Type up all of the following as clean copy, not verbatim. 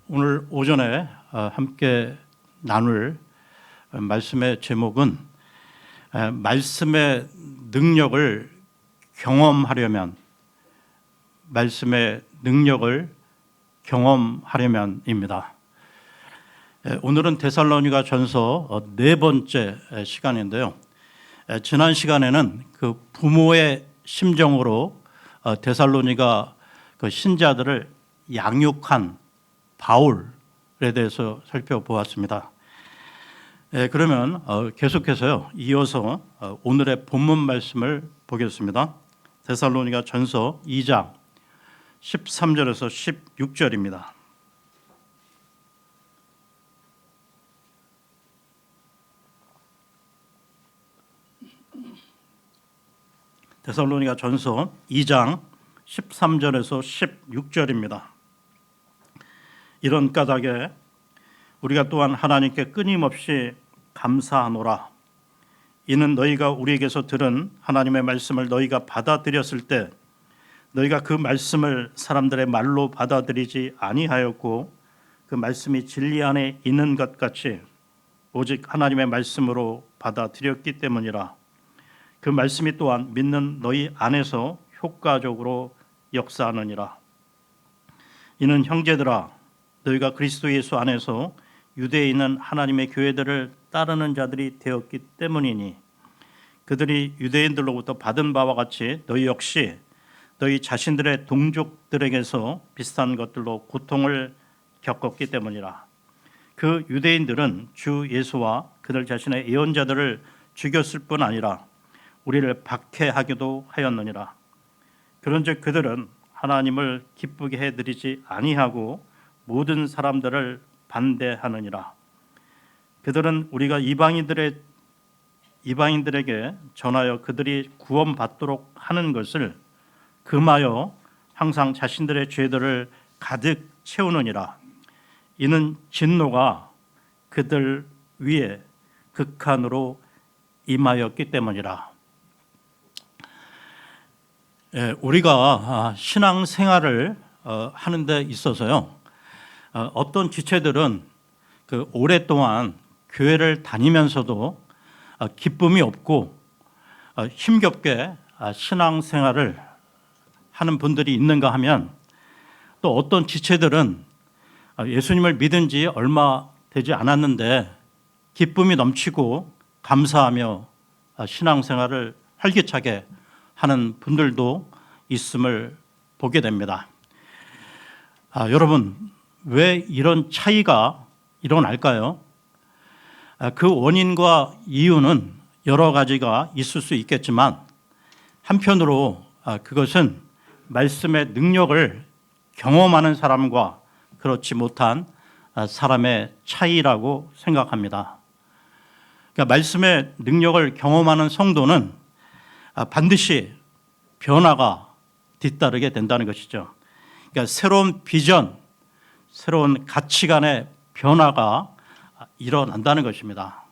오늘 오전에 함께 나눌 말씀의 제목은 말씀의 능력을 경험하려면 입니다. 오늘은 데살로니가 전서 네 번째 시간인데요. 지난 시간에는 그 부모의 심정으로 데살로니가 그 신자들을 양육한 바울에 대해서 살펴보았습니다. 그러면 계속해서요, 이어서 오늘의 본문 말씀을 보겠습니다. 데살로니가 전서 2장 13절에서 16절입니다. 데살로니가 전서 2장 13절에서 16절입니다. 이런 까닭에 우리가 또한 하나님께 끊임없이 감사하노라. 이는 너희가 우리에게서 들은 하나님의 말씀을 너희가 받아들였을 때 너희가 그 말씀을 사람들의 말로 받아들이지 아니하였고 그 말씀이 진리 안에 있는 것 같이 오직 하나님의 말씀으로 받아들였기 때문이라. 그 말씀이 또한 믿는 너희 안에서 효과적으로 역사하느니라. 이는 형제들아, 너희가 그리스도 예수 안에서 유대에 있는 하나님의 교회들을 따르는 자들이 되었기 때문이니 그들이 유대인들로부터 받은 바와 같이 너희 역시 너희 자신들의 동족들에게서 비슷한 것들로 고통을 겪었기 때문이라. 그 유대인들은 주 예수와 그들 자신의 예언자들을 죽였을 뿐 아니라 우리를 박해하기도 하였느니라. 그런즉 그들은 하나님을 기쁘게 해드리지 아니하고 모든 사람들을 반대하느니라. 그들은 우리가 이방인들에게 전하여 그들이 구원받도록 하는 것을 금하여 항상 자신들의 죄들을 가득 채우느니라. 이는 진노가 그들 위에 극한으로 임하였기 때문이라. 우리가 신앙생활을 하는 데 있어서요, 어떤 지체들은 그 오랫동안 교회를 다니면서도 기쁨이 없고 힘겹게 신앙생활을 하는 분들이 있는가 하면, 또 어떤 지체들은 예수님을 믿은 지 얼마 되지 않았는데 기쁨이 넘치고 감사하며 신앙생활을 활기차게 하는 분들도 있음을 보게 됩니다. 여러분, 왜 이런 차이가 일어날까요? 그 원인과 이유는 여러 가지가 있을 수 있겠지만 한편으로 그것은 말씀의 능력을 경험하는 사람과 그렇지 못한 사람의 차이라고 생각합니다. 그러니까 말씀의 능력을 경험하는 성도는 반드시 변화가 뒤따르게 된다는 것이죠. 그러니까 새로운 비전, 새로운 가치관의 변화가 일어난다는 것입니다.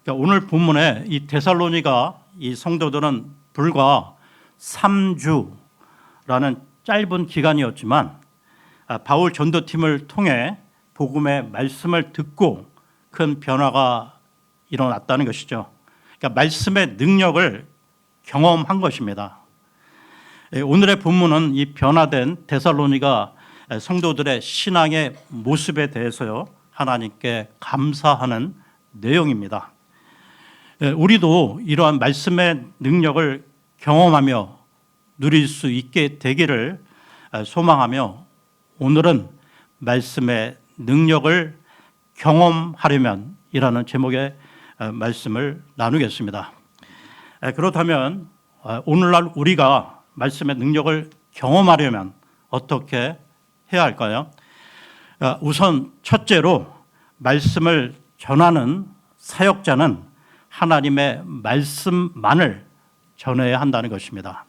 그러니까 오늘 본문에 이 데살로니가 이 성도들은 불과 3주라는 짧은 기간이었지만 바울 전도팀을 통해 복음의 말씀을 듣고 큰 변화가 일어났다는 것이죠. 그러니까 말씀의 능력을 경험한 것입니다. 오늘의 본문은 이 변화된 데살로니가 성도들의 신앙의 모습에 대해서요, 하나님께 감사하는 내용입니다. 우리도 이러한 말씀의 능력을 경험하며 누릴 수 있게 되기를 소망하며 오늘은 말씀의 능력을 경험하려면 이라는 제목의 말씀을 나누겠습니다. 그렇다면 오늘날 우리가 말씀의 능력을 경험하려면 어떻게 해야 할까요? 우선 첫째로 말씀을 전하는 사역자는 하나님의 말씀만을 전해야 한다는 것입니다.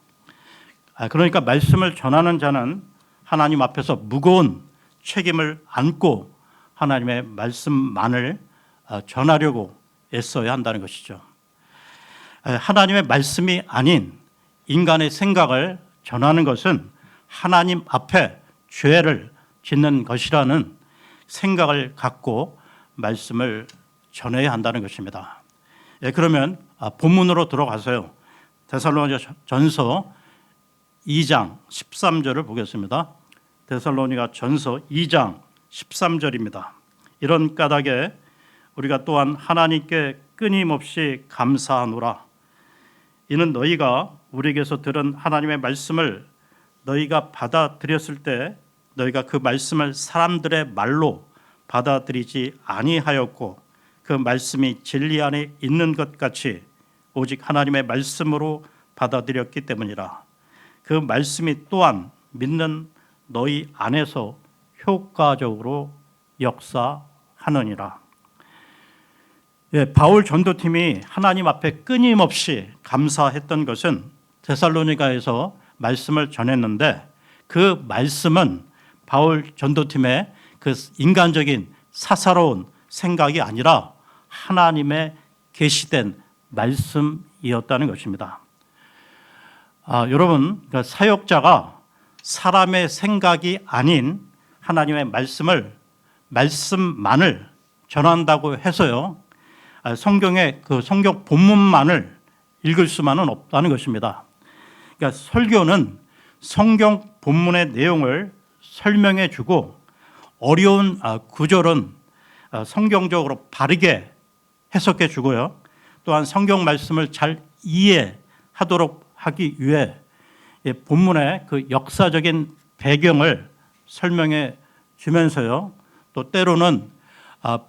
그러니까 말씀을 전하는 자는 하나님 앞에서 무거운 책임을 안고 하나님의 말씀만을 전하려고 애써야 한다는 것이죠. 하나님의 말씀이 아닌 인간의 생각을 전하는 것은 하나님 앞에 죄를 짓는 것이라는 생각을 갖고 말씀을 전해야 한다는 것입니다. 그러면 본문으로 들어가서요. 데살로니가전서 2장 13절을 보겠습니다. 데살로니가전서 2장 13절입니다. 이런 까닭에 우리가 또한 하나님께 끊임없이 감사하노라. 이는 너희가 우리에게서 들은 하나님의 말씀을 너희가 받아들였을 때 너희가 그 말씀을 사람들의 말로 받아들이지 아니하였고 그 말씀이 진리 안에 있는 것 같이 오직 하나님의 말씀으로 받아들였기 때문이라. 그 말씀이 또한 믿는 너희 안에서 효과적으로 역사하느니라. 바울 전도팀이 하나님 앞에 끊임없이 감사했던 것은 데살로니가에서 말씀을 전했는데 그 말씀은 바울 전도팀의 그 인간적인 사사로운 생각이 아니라 하나님의 계시된 말씀이었다는 것입니다. 여러분, 사역자가 사람의 생각이 아닌 하나님의 말씀만을 전한다고 해서요, 성경의 그 성경 본문만을 읽을 수만은 없다는 것입니다. 그러니까 설교는 성경 본문의 내용을 설명해 주고 어려운 구절은 성경적으로 바르게 해석해 주고요. 또한 성경 말씀을 잘 이해하도록 하기 위해 본문의 그 역사적인 배경을 설명해 주면서요. 또 때로는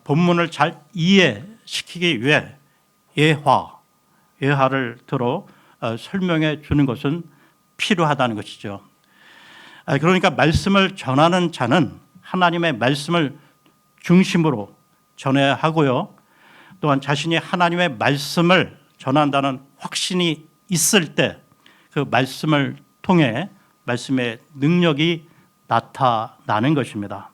본문을 잘 이해시키기 위해 예화를 들어 설명해 주는 것은 필요하다는 것이죠. 그러니까 말씀을 전하는 자는 하나님의 말씀을 중심으로 전해야 하고요. 또한 자신이 하나님의 말씀을 전한다는 확신이 있을 때 그 말씀을 통해 말씀의 능력이 나타나는 것입니다.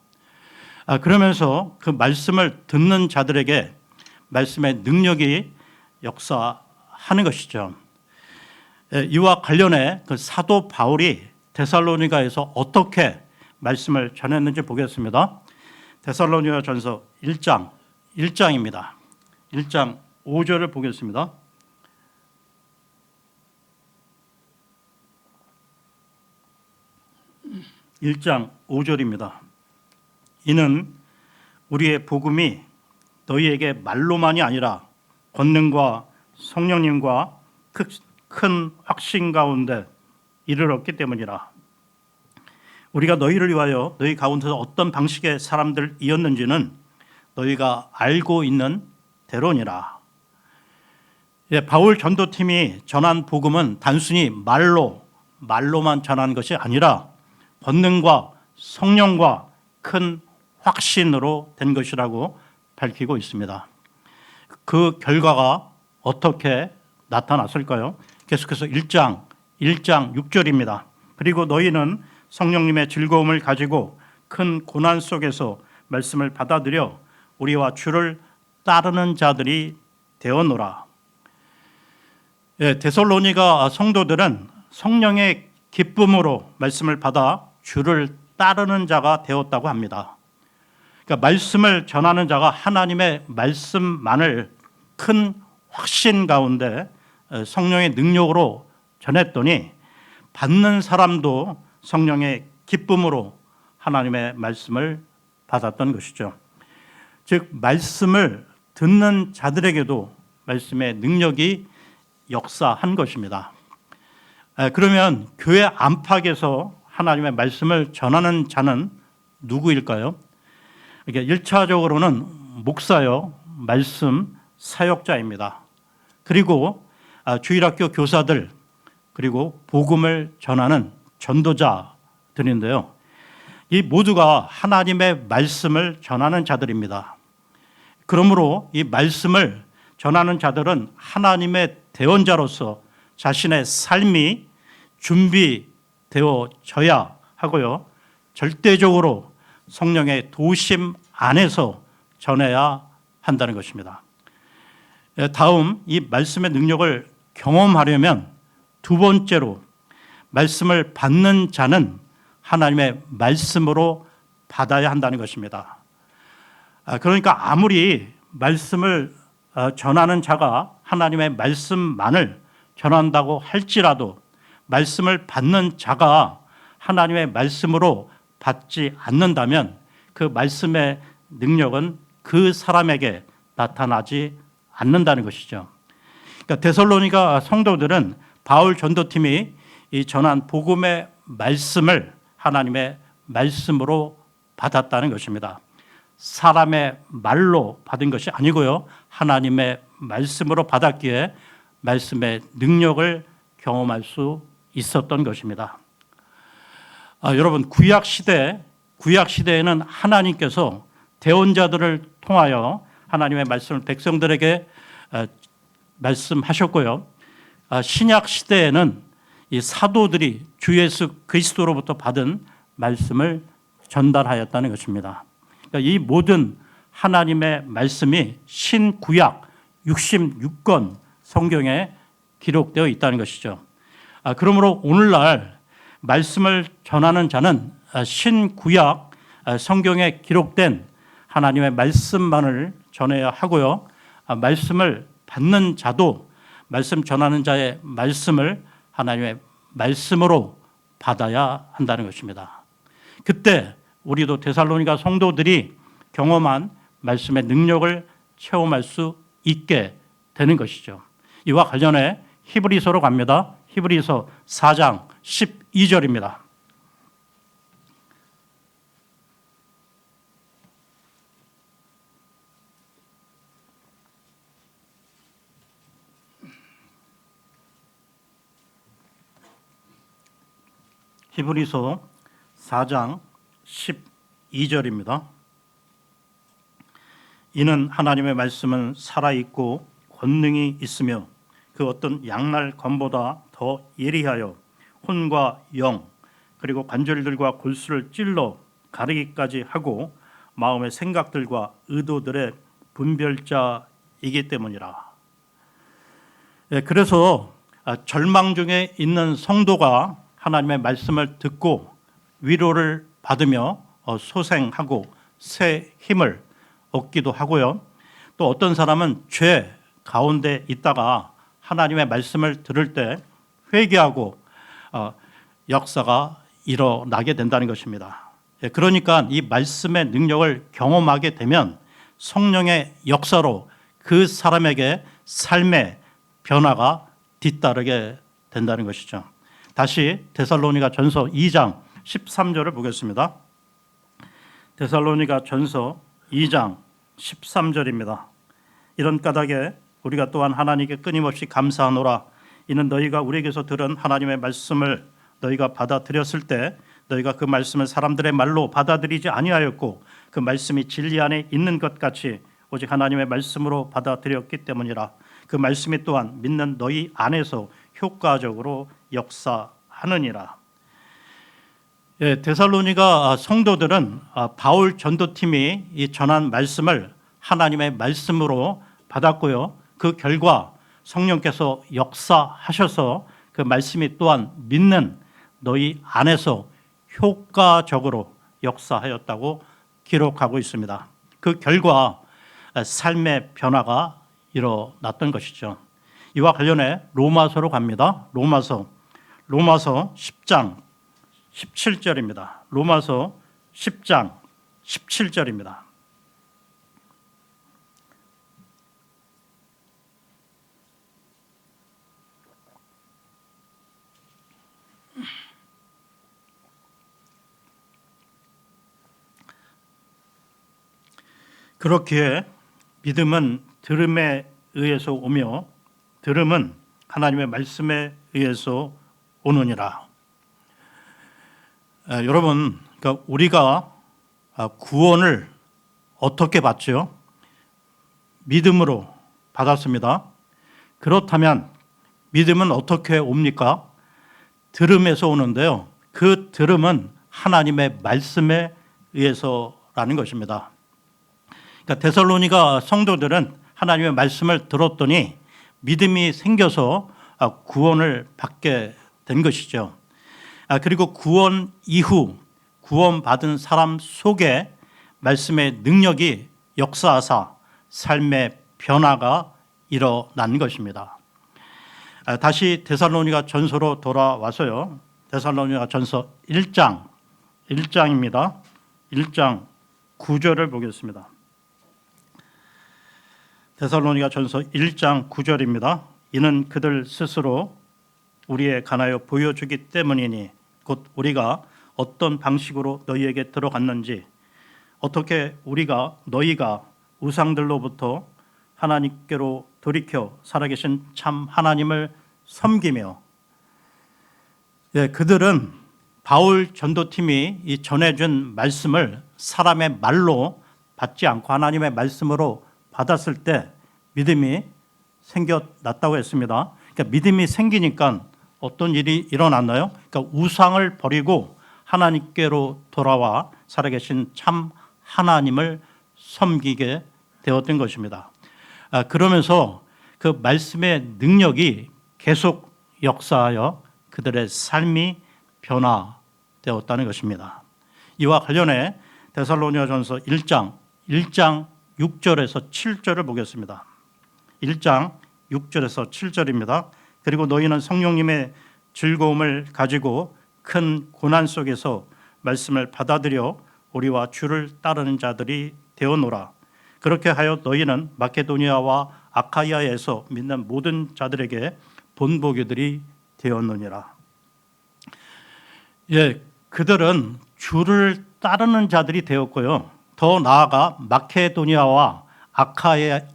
그러면서 그 말씀을 듣는 자들에게 말씀의 능력이 역사하는 것이죠. 이와 관련해 그 사도 바울이 데살로니가에서 어떻게 말씀을 전했는지 보겠습니다. 데살로니가전서 1장입니다. 1장 5절을 보겠습니다. 1장 5절입니다. 이는 우리의 복음이 너희에게 말로만이 아니라 권능과 성령님과 큰 확신 가운데 이르렀기 때문이라. 우리가 너희를 위하여 너희 가운데서 어떤 방식의 사람들이었는지는 너희가 알고 있는 대로니라. 바울 전도팀이 전한 복음은 단순히 말로만 전한 것이 아니라 권능과 성령과 큰 확신으로 된 것이라고 밝히고 있습니다. 그 결과가 어떻게 나타났을까요? 계속해서 1장 6절입니다. 그리고 너희는 성령님의 즐거움을 가지고 큰 고난 속에서 말씀을 받아들여 우리와 주를 따르는 자들이 되었노라. 데살로니가 성도들은 성령의 기쁨으로 말씀을 받아 주를 따르는 자가 되었다고 합니다. 그러니까 말씀을 전하는 자가 하나님의 말씀만을 큰 확신 가운데 성령의 능력으로 전했더니 받는 사람도 성령의 기쁨으로 하나님의 말씀을 받았던 것이죠. 즉 말씀을 듣는 자들에게도 말씀의 능력이 역사한 것입니다. 그러면 교회 안팎에서 하나님의 말씀을 전하는 자는 누구일까요? 그러니까 1차적으로는 목사요, 말씀 사역자입니다. 그리고 주일학교 교사들, 그리고 복음을 전하는 전도자들인데요. 이 모두가 하나님의 말씀을 전하는 자들입니다. 그러므로 이 말씀을 전하는 자들은 하나님의 대언자로서 자신의 삶이 준비되어져야 하고요. 절대적으로 성령의 도우심 안에서 전해야 한다는 것입니다. 다음 이 말씀의 능력을 경험하려면 두 번째로 말씀을 받는 자는 하나님의 말씀으로 받아야 한다는 것입니다. 그러니까 아무리 말씀을 전하는 자가 하나님의 말씀만을 전한다고 할지라도 말씀을 받는 자가 하나님의 말씀으로 받지 않는다면 그 말씀의 능력은 그 사람에게 나타나지 않는다는 것이죠. 그러니까 데살로니가 성도들은 바울 전도팀이 이 전한 복음의 말씀을 하나님의 말씀으로 받았다는 것입니다. 사람의 말로 받은 것이 아니고요, 하나님의 말씀으로 받았기에 말씀의 능력을 경험할 수 있었던 것입니다. 여러분, 구약 시대에는 하나님께서 대언자들을 통하여 하나님의 말씀을 백성들에게 말씀하셨고요, 신약 시대에는 이 사도들이 주 예수 그리스도로부터 받은 말씀을 전달하였다는 것입니다. 그러니까 이 모든 하나님의 말씀이 신구약 66권 성경에 기록되어 있다는 것이죠. 그러므로 오늘날 말씀을 전하는 자는 신구약 성경에 기록된 하나님의 말씀만을 전해야 하고요, 말씀을 받는 자도 말씀 전하는 자의 말씀을 하나님의 말씀으로 받아야 한다는 것입니다. 그때 우리도 데살로니가 성도들이 경험한 말씀의 능력을 체험할 수 있게 되는 것이죠. 이와 관련해 히브리서로 갑니다. 히브리서 4장 12절입니다. 히브리서 4장 12절입니다. 이는 하나님의 말씀은 살아있고 권능이 있으며 그 어떤 양날 검보다 더 예리하여 혼과 영 그리고 관절들과 골수를 찔러 가르기까지 하고 마음의 생각들과 의도들의 분별자이기 때문이라. 그래서 절망 중에 있는 성도가 하나님의 말씀을 듣고 위로를 받으며 소생하고 새 힘을 얻기도 하고요, 또 어떤 사람은 죄 가운데 있다가 하나님의 말씀을 들을 때 회개하고 역사가 일어나게 된다는 것입니다. 그러니까 이 말씀의 능력을 경험하게 되면 성령의 역사로 그 사람에게 삶의 변화가 뒤따르게 된다는 것이죠. 다시 데살로니가 전서 2장 13절을 보겠습니다. 데살로니가 전서 2장 13절입니다. 이런 까닭에 우리가 또한 하나님께 끊임없이 감사하노라. 이는 너희가 우리에게서 들은 하나님의 말씀을 너희가 받아들였을 때 너희가 그 말씀을 사람들의 말로 받아들이지 아니하였고 그 말씀이 진리 안에 있는 것 같이 오직 하나님의 말씀으로 받아들였기 때문이라. 그 말씀이 또한 믿는 너희 안에서 효과적으로 역사하느니라. 데살로니가 성도들은 바울 전도팀이 이 전한 말씀을 하나님의 말씀으로 받았고요, 그 결과 성령께서 역사하셔서 그 말씀이 또한 믿는 너희 안에서 효과적으로 역사하였다고 기록하고 있습니다. 그 결과 삶의 변화가 일어났던 것이죠. 이와 관련해 로마서로 갑니다. 로마서 10장 17절입니다. 로마서 10장 17절입니다. 그렇기에 믿음은 들음에 의해서 오며 들음은 하나님의 말씀에 의해서 오느니라. 여러분, 그러니까 우리가 구원을 어떻게 받죠? 믿음으로 받았습니다. 그렇다면 믿음은 어떻게 옵니까? 들음에서 오는데요, 그 들음은 하나님의 말씀에 의해서라는 것입니다. 그러니까 데살로니가 성도들은 하나님의 말씀을 들었더니 믿음이 생겨서 구원을 받게 된 것이죠. 그리고 구원 이후 구원받은 사람 속에 말씀의 능력이 역사하사 삶의 변화가 일어난 것입니다. 다시 데살로니가 전서로 돌아와서요. 데살로니가 전서 1장입니다. 1장 9절을 보겠습니다. 데살로니가 전서 1장 9절입니다. 이는 그들 스스로 우리에 관하여 보여주기 때문이니 곧 우리가 어떤 방식으로 너희에게 들어갔는지 어떻게 너희가 우상들로부터 하나님께로 돌이켜 살아계신 참 하나님을 섬기며 그들은 바울 전도팀이 이 전해준 말씀을 사람의 말로 받지 않고 하나님의 말씀으로 받았을 때 믿음이 생겨났다고 했습니다. 그러니까 믿음이 생기니까 어떤 일이 일어났나요? 그러니까 우상을 버리고 하나님께로 돌아와 살아계신 참 하나님을 섬기게 되었던 것입니다. 그러면서 그 말씀의 능력이 계속 역사하여 그들의 삶이 변화되었다는 것입니다. 이와 관련해 데살로니가전서 1장 6절에서 7절을 보겠습니다. 1장 6절에서 7절입니다. 그리고 너희는 성령님의 즐거움을 가지고 큰 고난 속에서 말씀을 받아들여 우리와 주를 따르는 자들이 되어노라. 그렇게 하여 너희는 마케도니아와 아카이아에서 믿는 모든 자들에게 본보기들이 되었느니라. 그들은 주를 따르는 자들이 되었고요. 더 나아가 마케도니아와 아카이아에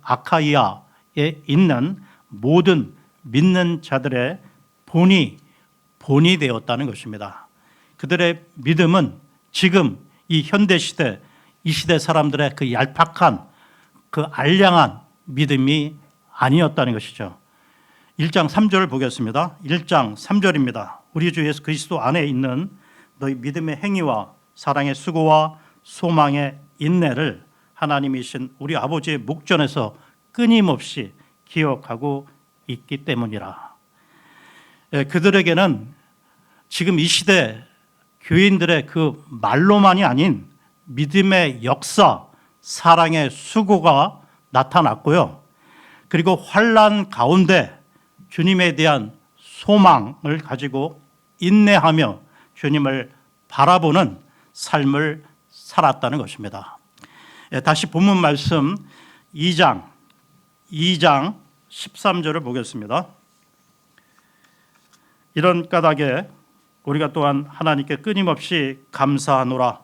있는 모든 믿는 자들의 본이 되었다는 것입니다. 그들의 믿음은 지금 이 현대 시대, 이 시대 사람들의 그 얄팍한, 그 알량한 믿음이 아니었다는 것이죠. 1장 3절을 보겠습니다. 1장 3절입니다. 우리 주 예수 그리스도 안에 있는 너희 믿음의 행위와 사랑의 수고와 소망의 인내를 하나님이신 우리 아버지의 목전에서 끊임없이 기억하고 있기 때문이라. 그들에게는 지금 이 시대 교인들의 그 말로만이 아닌 믿음의 역사, 사랑의 수고가 나타났고요. 그리고 환난 가운데 주님에 대한 소망을 가지고 인내하며 주님을 바라보는 삶을 살았다는 것입니다. 다시 본문 말씀 2장 13절을 보겠습니다. 이런 까닭에 우리가 또한 하나님께 끊임없이 감사하노라.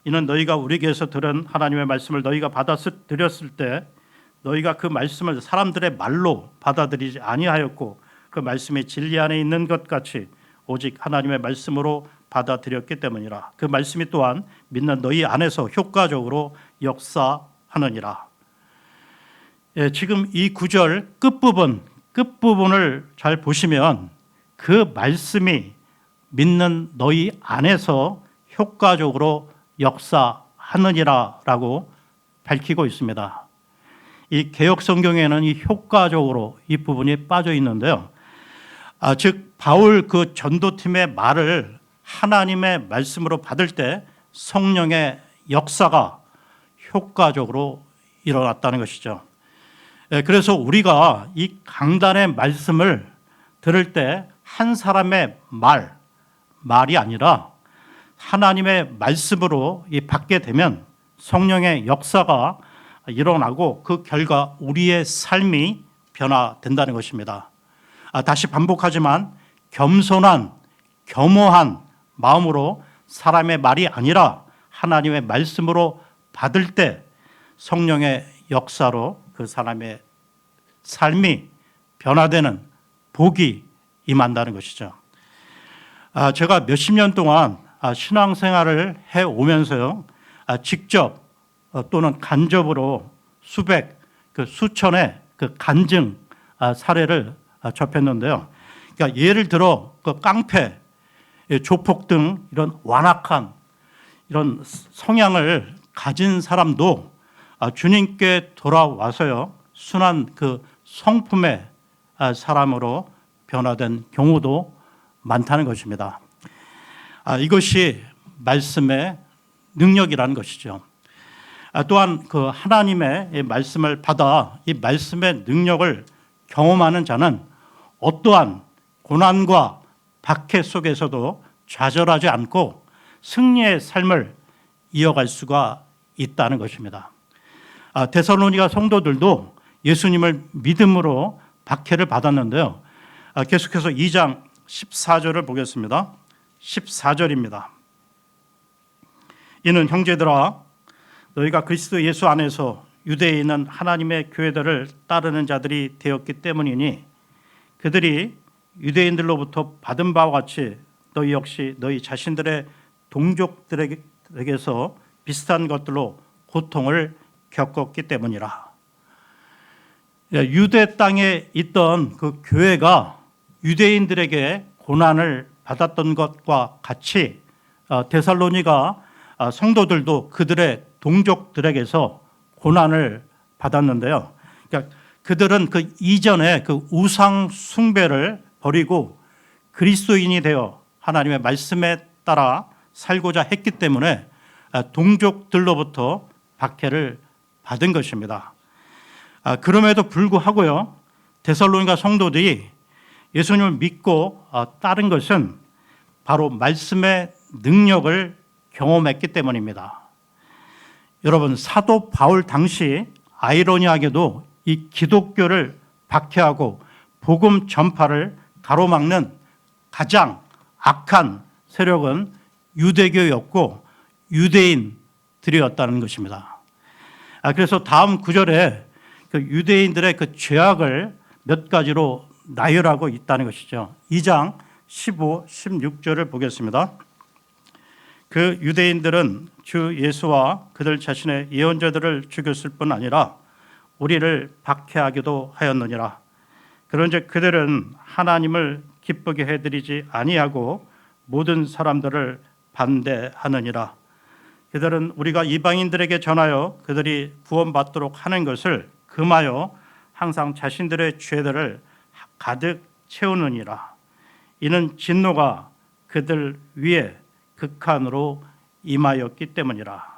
이는 너희가 우리에게서 들은 하나님의 말씀을 너희가 받아들였을 때 너희가 그 말씀을 사람들의 말로 받아들이지 아니하였고 그 말씀이 진리 안에 있는 것 같이 오직 하나님의 말씀으로 받아들였기 때문이라. 그 말씀이 또한 믿는 너희 안에서 효과적으로 역사하느니라. 지금 이 구절 끝부분을 잘 보시면 그 말씀이 믿는 너희 안에서 효과적으로 역사하느니라라고 밝히고 있습니다. 이 개역 성경에는 이 효과적으로 이 부분이 빠져 있는데요. 즉 바울 그 전도팀의 말을 하나님의 말씀으로 받을 때 성령의 역사가 효과적으로 일어났다는 것이죠. 그래서 우리가 이 강단의 말씀을 들을 때 한 사람의 말이 아니라 하나님의 말씀으로 받게 되면 성령의 역사가 일어나고 그 결과 우리의 삶이 변화된다는 것입니다. 다시 반복하지만 겸손한, 겸허한 마음으로 사람의 말이 아니라 하나님의 말씀으로 받을 때 성령의 역사로 그 사람의 삶이 변화되는 복이 임한다는 것이죠. 제가 몇십 년 동안 신앙생활을 해오면서요, 직접 또는 간접으로 수천의 그 간증 사례를 접했는데요. 그러니까 예를 들어 그 깡패, 조폭 등 이런 완악한 이런 성향을 가진 사람도 주님께 돌아와서요, 순한 그 성품의 사람으로 변화된 경우도 많다는 것입니다. 이것이 말씀의 능력이라는 것이죠. 또한 그 하나님의 말씀을 받아 이 말씀의 능력을 경험하는 자는 어떠한 고난과 박해 속에서도 좌절하지 않고 승리의 삶을 이어갈 수가 있다는 것입니다. 데살로니가 성도들도 예수님을 믿음으로 박해를 받았는데요. 계속해서 2장 14절을 보겠습니다. 14절입니다. 이는 형제들아 너희가 그리스도 예수 안에서 유대에 있는 하나님의 교회들을 따르는 자들이 되었기 때문이니 그들이 유대인들로부터 받은 바와 같이 너희 역시 너희 자신들의 동족들에게서 비슷한 것들로 고통을 겪었기 때문이라. 유대 땅에 있던 그 교회가 유대인들에게 고난을 받았던 것과 같이 데살로니가 성도들도 그들의 동족들에게서 고난을 받았는데요. 그러니까 그들은 그 이전에 그 우상 숭배를 버리고 그리스도인이 되어 하나님의 말씀에 따라 살고자 했기 때문에 동족들로부터 박해를 받은 것입니다. 그럼에도 불구하고요, 데살로니가 성도들이 예수님을 믿고 따른 것은 바로 말씀의 능력을 경험했기 때문입니다. 여러분, 사도 바울 당시 아이러니하게도 이 기독교를 박해하고 복음 전파를 가로막는 가장 악한 세력은 유대교였고 유대인들이었다는 것입니다. 그래서 다음 구절에 그 유대인들의 그 죄악을 몇 가지로 나열하고 있다는 것이죠. 2장 15, 16절을 보겠습니다. 그 유대인들은 주 예수와 그들 자신의 예언자들을 죽였을 뿐 아니라 우리를 박해하기도 하였느니라. 그런즉 그들은 하나님을 기쁘게 해드리지 아니하고 모든 사람들을 반대하느니라. 그들은 우리가 이방인들에게 전하여 그들이 구원받도록 하는 것을 금하여 항상 자신들의 죄들을 가득 채우느니라. 이는 진노가 그들 위에 극한으로 임하였기 때문이라.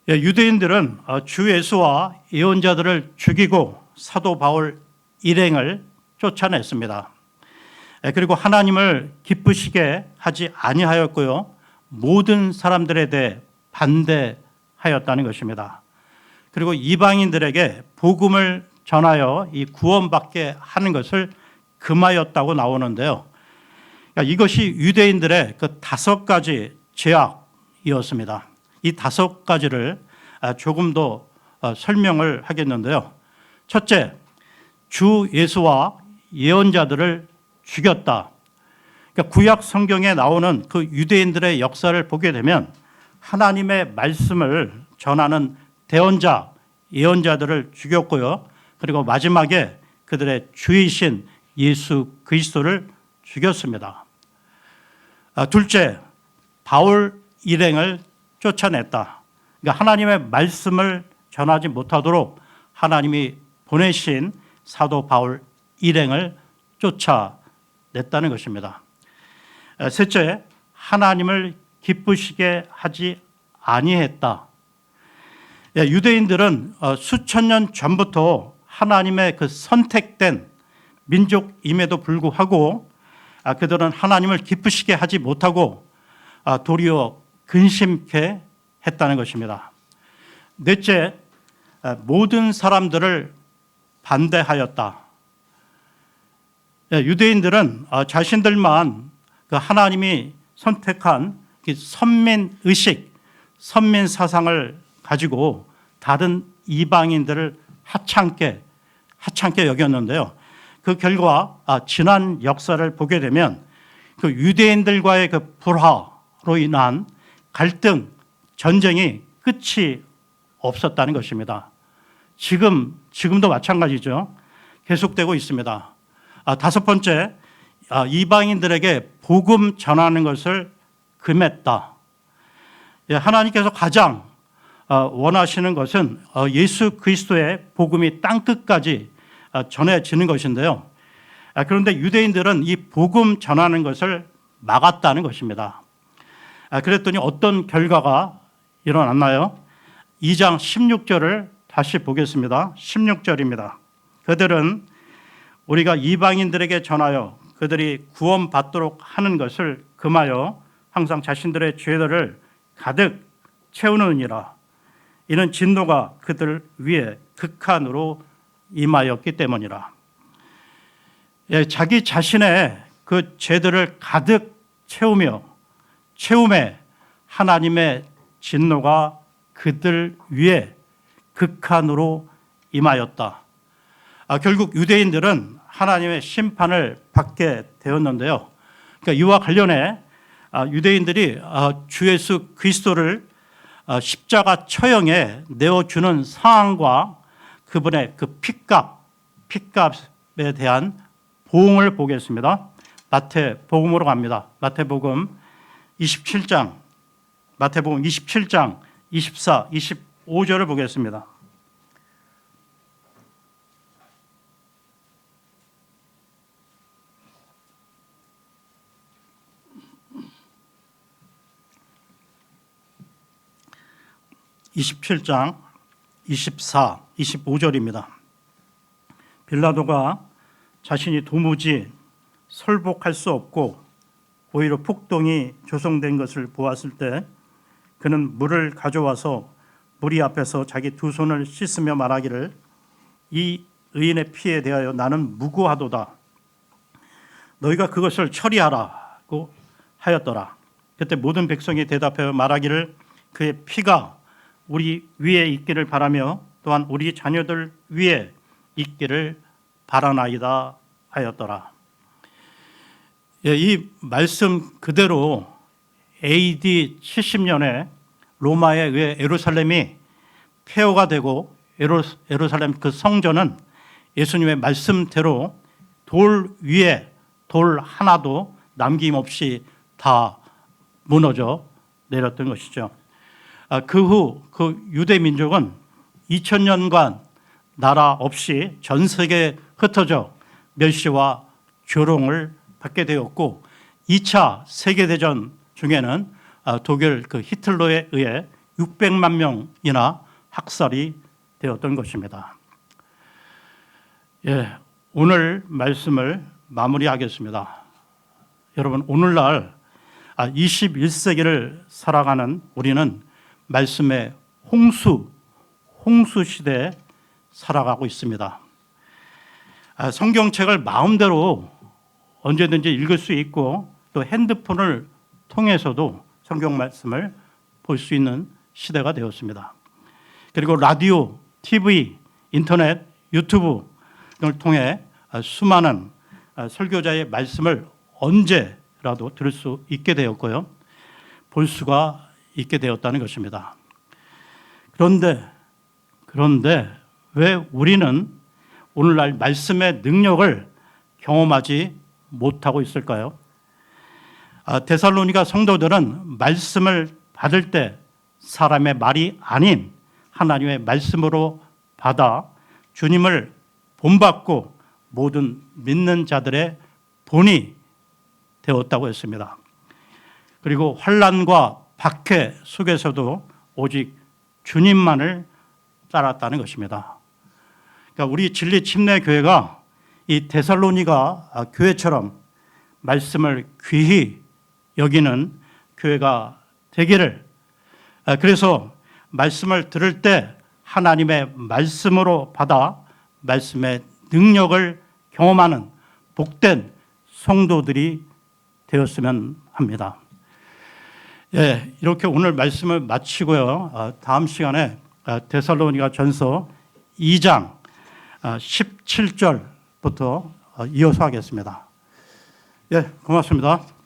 유대인들은 주 예수와 예언자들을 죽이고 사도 바울 일행을 쫓아냈습니다. 그리고 하나님을 기쁘시게 하지 아니하였고요, 모든 사람들에 대해 반대하였다는 것입니다. 그리고 이방인들에게 복음을 전하여 이 구원받게 하는 것을 금하였다고 나오는데요. 이것이 유대인들의 그 5가지 죄악이었습니다. 이 5가지를 조금 더 설명을 하겠는데요. 첫째, 주 예수와 예언자들을 죽였다. 그러니까 구약 성경에 나오는 그 유대인들의 역사를 보게 되면 하나님의 말씀을 전하는 대언자, 예언자들을 죽였고요. 그리고 마지막에 그들의 주이신 예수 그리스도를 죽였습니다. 둘째, 바울 일행을 쫓아냈다. 그러니까 하나님의 말씀을 전하지 못하도록 하나님이 보내신 사도 바울 일행을 쫓아냈다는 것입니다. 셋째, 하나님을 기쁘시게 하지 아니했다. 유대인들은 수천 년 전부터 하나님의 그 선택된 민족임에도 불구하고 그들은 하나님을 기쁘시게 하지 못하고 도리어 근심케 했다는 것입니다. 넷째, 모든 사람들을 반대하였다. 유대인들은 자신들만 그 하나님이 선택한 선민의식, 선민사상을 가지고 다른 이방인들을 하찮게 여겼는데요. 그 결과 지난 역사를 보게 되면 그 유대인들과의 그 불화로 인한 갈등, 전쟁이 끝이 없었다는 것입니다. 지금도 마찬가지죠. 계속되고 있습니다. 5번째, 이방인들에게 복음 전하는 것을 금했다. 하나님께서 가장 원하시는 것은 예수 그리스도의 복음이 땅끝까지 전해지는 것인데요. 그런데 유대인들은 이 복음 전하는 것을 막았다는 것입니다. 그랬더니 어떤 결과가 일어났나요? 2장 16절을 다시 보겠습니다. 16절입니다. 그들은 우리가 이방인들에게 전하여 그들이 구원받도록 하는 것을 금하여 항상 자신들의 죄들을 가득 채우느니라. 이는 진노가 그들 위에 극한으로 임하였기 때문이라. 자기 자신의 그 죄들을 가득 채움에 하나님의 진노가 그들 위에 극한으로 임하였다. 결국 유대인들은 하나님의 심판을 받게 되었는데요. 그러니까 이와 관련해 유대인들이 주 예수 그리스도를 십자가 처형에 내어주는 상황과 그분의 그 핏값에 대한 보응을 보겠습니다. 마태복음으로 갑니다. 마태복음 27장 24, 25절을 보겠습니다. (27장) 24, 25절입니다. 빌라도가 자신이 도무지 설복할 수 없고 오히려 폭동이 조성된 것을 보았을 때 그는 물을 가져와서 무리 앞에서 자기 두 손을 씻으며 말하기를 이 의인의 피에 대하여 나는 무고하도다. 너희가 그것을 처리하라고 하였더라. 그때 모든 백성이 대답하여 말하기를 그의 피가 우리 위에 있기를 바라며 또한 우리 자녀들 위에 있기를 바라나이다 하였더라. 이 말씀 그대로 AD 70년에 로마에 의해 예루살렘이 폐허가 되고 예루살렘 그 성전은 예수님의 말씀대로 돌 위에 돌 하나도 남김없이 다 무너져 내렸던 것이죠. 그 후 그 유대 민족은 2000년간 나라 없이 전 세계에 흩어져 멸시와 조롱을 받게 되었고 2차 세계대전 중에는 독일 그 히틀러에 의해 600만 명이나 학살이 되었던 것입니다. 오늘 말씀을 마무리하겠습니다. 여러분, 오늘날 21세기를 살아가는 우리는 말씀의 홍수 시대에 살아가고 있습니다. 성경책을 마음대로 언제든지 읽을 수 있고 또 핸드폰을 통해서도 성경 말씀을 볼 수 있는 시대가 되었습니다. 그리고 라디오, TV, 인터넷, 유튜브 등을 통해 수많은 설교자의 말씀을 언제라도 들을 수 있게 되었고요. 볼 수가 있게 되었다는 것입니다. 그런데 왜 우리는 오늘날 말씀의 능력을 경험하지 못하고 있을까요? 데살로니가 성도들은 말씀을 받을 때 사람의 말이 아닌 하나님의 말씀으로 받아 주님을 본받고 모든 믿는 자들의 본이 되었다고 했습니다. 그리고 환난과 박해 속에서도 오직 주님만을 따랐다는 것입니다. 그러니까 우리 진리침례교회가 이 데살로니가 교회처럼 말씀을 귀히 여기는 교회가 되기를, 그래서 말씀을 들을 때 하나님의 말씀으로 받아 말씀의 능력을 경험하는 복된 성도들이 되었으면 합니다. 이렇게 오늘 말씀을 마치고요. 다음 시간에 데살로니가 전서 2장 17절부터 이어서 하겠습니다. 고맙습니다.